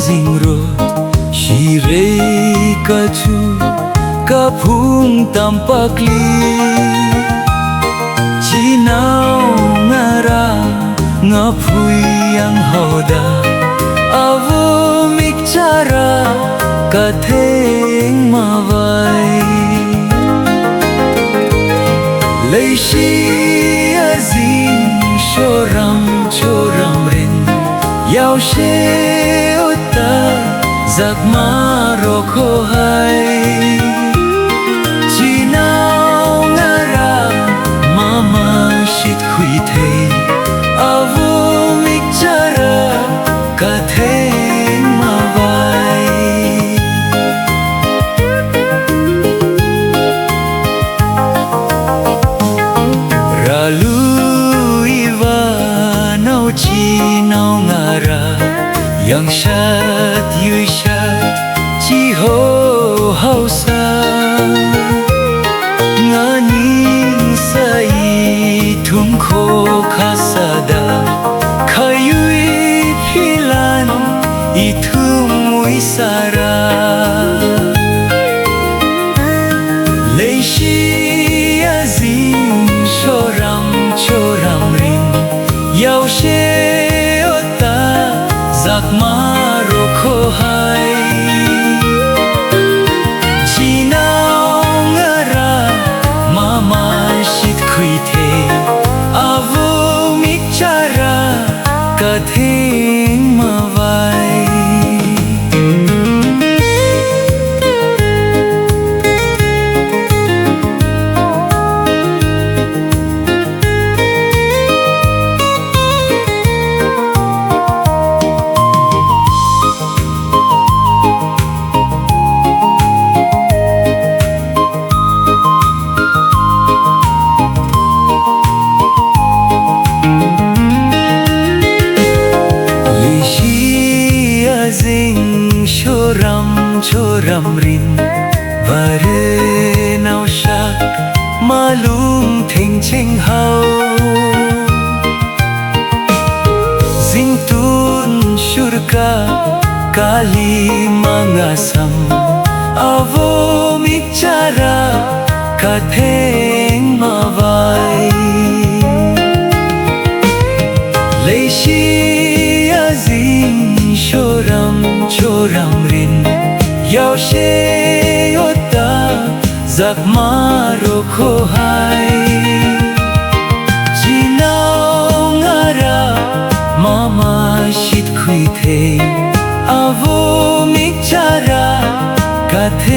zinro shirei kachu kaphung tampakli chinau ngara ngaphui yang hoda avo mikcara katheng mawai leishi azin shoram choram rin yao she ota giặc ma ro kho hai chinau ngara mama shit khui thei avo mikcara katheng mawai ralu iwa nau chinau ngara yang shat yu shat chi ho hau sa ngani sai thum kho khasada khayui philan I thum mui sara leishi azin shoram choram rin yao she ota giặc ma ro kho hai chinau ngara mama shit khui the avo mikcara katheng mawai choram choram rin vare nau shak malum theng cheng hau zing tun shurka kali mangasam avo mikcara katheng mawai leishi azin shoram choram rin yao she ota giặc ma ro kho hai chinau ngara mama shit khui thei avo mikcara kathe